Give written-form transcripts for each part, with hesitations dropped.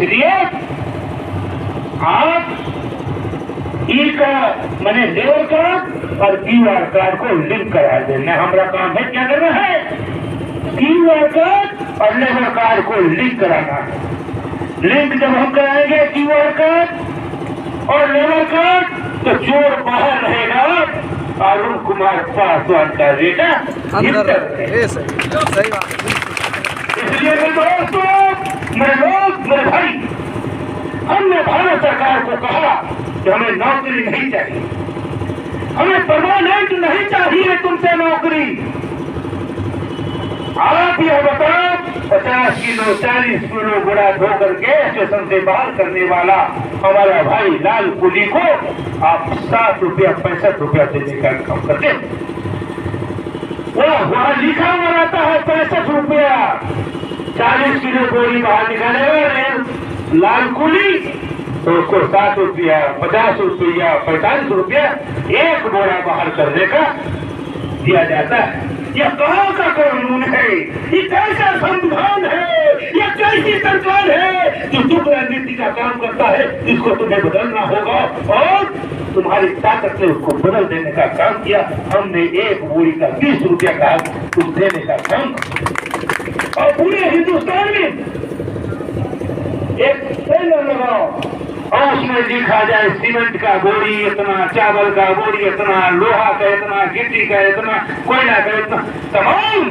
इसलिए आप ई का मैंने लेबर कार्ड और QR कार्ड को लिंक करा देना। हमारा काम है क्या करना है, QR कार्ड और लेबर कार्ड को लिंक कराना है। लिंक जब हम कराएंगे QR कार्ड और लेबर कार्ड तो चोर बाहर रहेगा, अरुण कुमार पासवान का बेटा अंदर है। सही बात है। इसलिए मेरे दोस्तों, मेरे लोग, मेरे भाई, हमने भारत सरकार को कहा कि हमें नौकरी नहीं चाहिए, हमें परमानेंट नहीं चाहिए तुमसे नौकरी। आप यह बताओ, 50 किलो 40 किलो गुड़ा धो करके स्टेशन से बाहर करने वाला हमारा भाई लाल कुली को आप 60 रुपया 65 रुपया देने का काम करते। वहाँ लिखा हुआ रहता है 65 रुपया, 40 किलो बोरी बाहर निकाले हुए लाल कुली, तो उसको 60 रुपया 50 रुपया 45 रुपया एक बोरा बाहर करने का दिया जाता है। यह कहाँ का कानून है, ये कैसा संविधान है, यह कैसी सरकार है जो दुख राजनीति का काम करता है। इसको तुम्हें बदलना होगा और तुम्हारी ताकत ने उसको बदल देने का काम किया। हमने एक बोरी का 20 रुपया का कुछ देने का काम, और पूरे हिंदुस्तान में एक बैनर लगाओ और उसमें लिखा जाए सीमेंट का बोरी इतना, चावल का बोरी इतना, लोहा का इतना, गिट्टी का इतना, कोयला का इतना, तमाम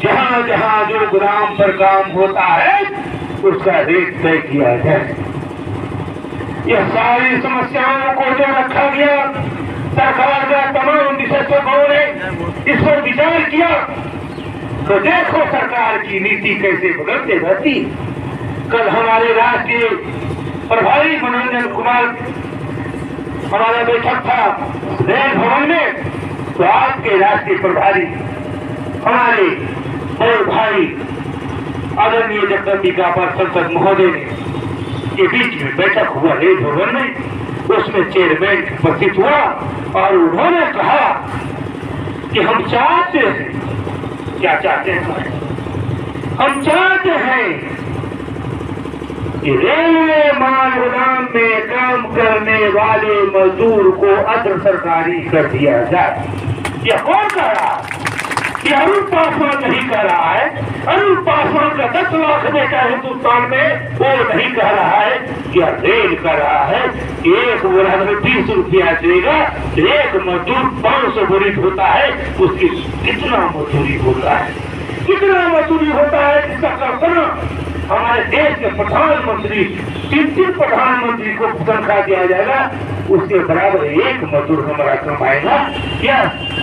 जहाँ जहाँ जो गोदाम पर काम होता है उसका रेट तय किया जाए। यह सारी समस्याओं को जो रखा गया, सरकार का तमाम विशेषज्ञों ने इस पर विचार किया, तो देखो सरकार की नीति कैसे बदलते रहती। कल हमारे राष्ट्रीय प्रभारी मनोरंजन कुमार हमारा बैठक था रेल भवन में, तो आपके राष्ट्रीय प्रभारी हमारे और भाई आदरणीय जगदम्बिका सांसद महोदय के बीच में बैठक हुआ रेल भवन में। उसमें चेयरमैन उपस्थित हुआ और उन्होंने कहा कि हम चाहते हैं, क्या चाहते हैं, हम चाहते हैं रेलवे माल गोदाम में काम करने वाले मजदूर को अर्ध सरकारी कर दिया जाए। यह कौन कह रहा है? यह अरुण पासवान नहीं कह रहा है। अरुण पासवान का 10 लाख बेटा हिंदुस्तान में, वो नहीं कह रहा है। यह रेल कर रहा है। एक बोरा में 30 रुपया देगा, एक मजदूर 500 बोरी होता है, उसकी कितना मजदूरी होता है, कितना मजदूरी होता है जिसका कल्पना हमारे देश के प्रधानमंत्री 3 प्रधानमंत्री को तनख्वाह दिया जाएगा, उसके बराबर एक मजदूर हमारा कमाएगा। क्या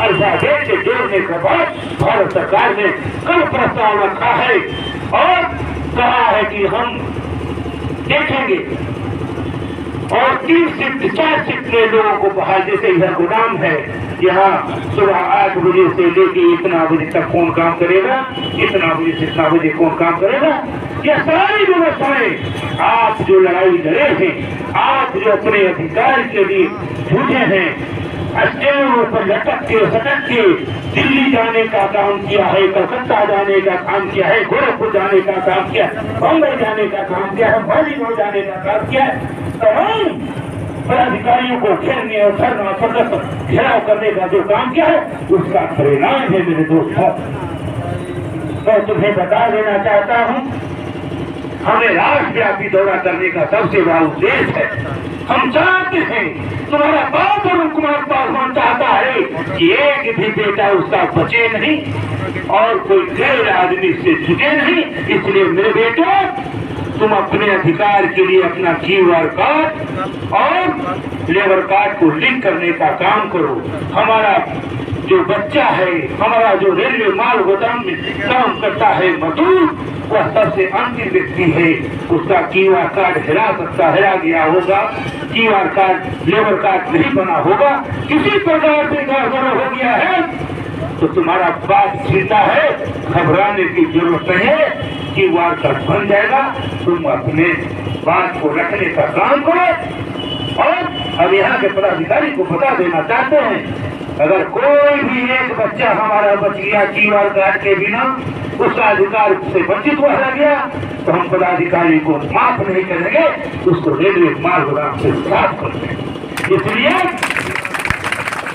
अल्फाबेट से जोड़ने के बाद भारत सरकार ने कल प्रस्ताव रखा है और कहा है कि हम देखेंगे और 3 शिफ्ट 4 शिफ्ट में लोगों को बहाल, जैसे यह गोदाम है, यहाँ सुबह 8 बजे से लेके इतना बजे तक कौन काम करेगा, इतना बजे से इतना बजे कौन काम करेगा। यह सारी व्यवस्थाएं आप जो लड़ाई लड़े हैं, आप जो अपने अधिकार के लिए जूझे हैं, स्टेशनों पर लटक के सटक के दिल्ली जाने का काम किया है, कलकत्ता जाने का काम किया है, गोरखपुर जाने का काम किया है, बम्बई जाने का काम किया है, बॉलीवुड जाने का काम किया है, तमाम पदाधिकारियों को घेरने और धरना प्रदर्शन घेराव करने का जो काम किया है, उसका परिणाम है मेरे दोस्तों। मैं तुम्हें बता देना चाहता हूँ, हमें राष्ट्रव्यापी दौरा करने का सबसे बड़ा उद्देश्य है। हम चाहते हैं, तुम्हारा बाप अरुण कुमार पासवान चाहता है कि एक भी बेटा उसका बचे नहीं और कोई गैर आदमी से जुटे नहीं। इसलिए मेरे बेटो, तुम अपने अधिकार के लिए अपना QR कार्ड और लेबर कार्ड को लिंक करने का काम करो। हमारा जो बच्चा है, हमारा जो रेलवे माल गोदाम में काम करता है मजदूर, वह सबसे अंतिम व्यक्ति है। उसका QR कार्ड हेरा गया होगा, QR कार्ड लेबर कार्ड नहीं बना होगा, किसी प्रकार से गड़बड़ हो गया है तो तुम्हारा बात छिड़ता है, घबराने की जरूरत नहीं है। QR कार्ड बन जाएगा, तुम अपने बात को रखने का काम करो। और अब यहाँ के पदाधिकारी को बता देना चाहते हैं अगर कोई भी एक बच्चा हमारा बच गया जीवन कार्ड के बिना, उसका अधिकार से वंचित हुआ रह गया, तो हम पदाधिकारी को माफ नहीं करेंगे, उसको रेलवे मार्ग से साफ कर देंगे। इसलिए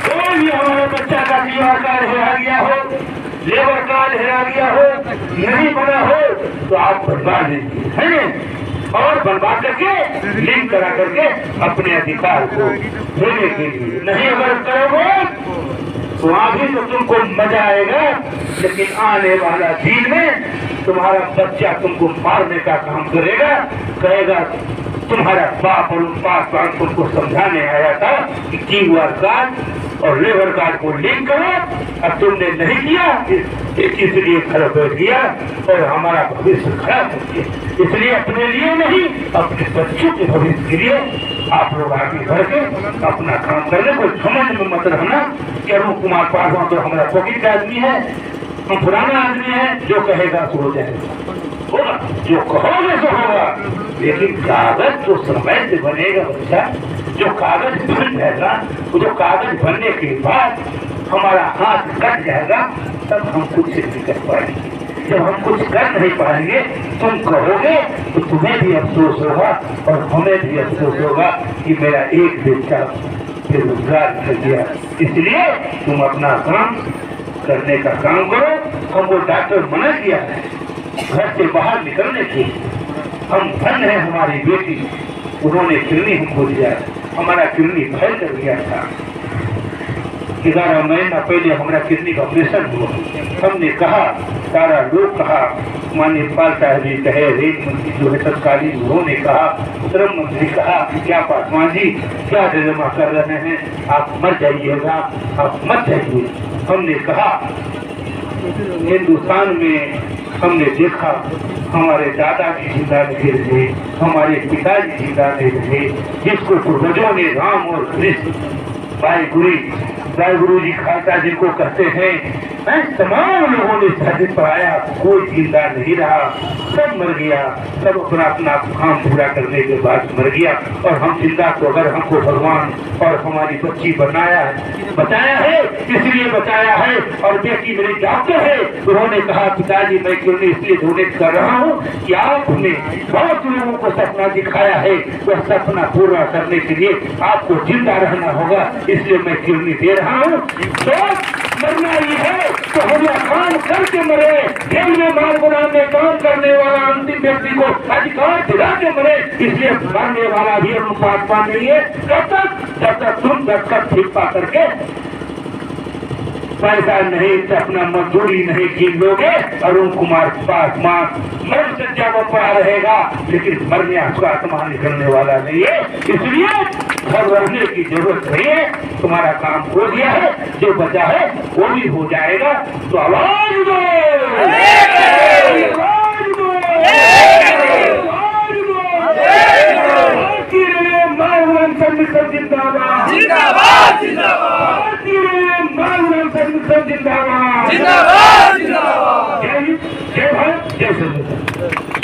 कोई भी हमारे बच्चा का जीवन कार्ड हेरा गया हो, लेबर कार्ड हेरा गया हो, नहीं बना हो, तो आप बनवा लीजिए, है ना? और बनवा करके लिंक करा करके अपने अधिकार को देने के लिए। नहीं अगर करोगे तो आगे तो तुमको मजा आएगा, लेकिन आने वाला दिन में तुम्हारा बच्चा तुमको मारने का काम करेगा, कहेगा तुम्हारा बाप और पास तुमको समझाने आया था कि जीवन कार्ड और लेबर कार्ड को लिंक करो, अब तुमने नहीं किया, इसलिए खराब हो गया और हमारा भविष्य खराब हो गया। इसलिए अपने लिए नहीं, अपने बच्चों के भविष्य के लिए आप लोग आगे बढ़ के अपना काम करने को समझ में मत रहना कि अरुण कुमार पासवान तो हमारा पॉकेट आदमी है, हम पुराना आदमी है, जो कहेगा सो हो जाएगा, होगा जो कहोगे सो होगा। लेकिन कागज जो समय से बनेगा बच्चा, जो कागज बन जाएगा, जो कागज बनने के बाद हमारा हाथ कट जाएगा, तब हम कुछ नहीं कर पाएंगे। जब हम कुछ कर नहीं पाएंगे, तुम कहोगे तो तुम्हें भी अफसोस होगा और हमें भी अफसोस होगा कि मेरा एक बच्चा बेरोजगार कर दिया। इसलिए तुम अपना काम करने का काम करो। हमको डॉक्टर मना किया है घर से बाहर निकलने के, हम धन है हमारी बेटी, उन्होंने किडनी हमको दिया, हमारा किडनी फेल कर गया था, 11 महीना पहले हमारा किडनी का ऑपरेशन हुआ। हमने कहा, सारा लोग कहा, माननीय पाल साहब जी कहे, रेल मंत्री जो है तत्कालीन, उन्होंने कहा, श्रम मंत्री कहा, क्या पासवान जी क्या डिलेमा कर रहे हैं, आप मर जाइएगा, आप मत जाइए। हमने कहा हिंदुस्तान में हमने देखा हमारे दादाजी जिंदा नहीं रहे, हमारे पिताजी जिंदा नहीं रहे, जिसको पूर्वजों ने राम और कृष्ण भाई गुरु जी खालसा जिनको कहते हैं, तमाम लोगों ने शादी पढ़ाया, कोई जिंदा नहीं रहा, सब मर गया, सब अपना अपना काम पूरा करने के बाद मर गया। और हम जिंदा को अगर हमको भगवान और हमारी बच्ची बचाया है, इसलिए बचाया है। और बेटी मेरी डॉक्टर है, उन्होंने कहा पिताजी मैं क्यों नहीं इसलिए डोनेट कर रहा हूँ कि आपने बहुत लोगों को सपना दिखाया है, वह सपना पूरा करने के लिए आपको जिंदा रहना होगा, इसलिए मैं क्यों नहीं दे रहा हूँ। तो मरना ही है तो हम काम करके मरे, रेलवे मार्ग में काम करने वाला अंतिम व्यक्ति को अधिकार दिला के मरे, इसलिए मरने वाला भी पासवान नहीं है। जब तक तुम दस्तखत ठीक पा करके पैसा नहीं तो अपना मजदूरी नहीं कीन लोगे, अरुण कुमार पासवान मर सच्चा वो पड़ा रहेगा, लेकिन मरने का आत्मा निकलने वाला नहीं है। इसलिए घर रहने की जरूरत नहीं है, तुम्हारा काम हो गया है, जो बचा है वो भी हो जाएगा। तो आवाज दो, जिंदाबाद जिंदाबाद जिंदाबाद, जिंदाबाद जिंदाबाद, जय हिंद, जय भारत, जय संविधान।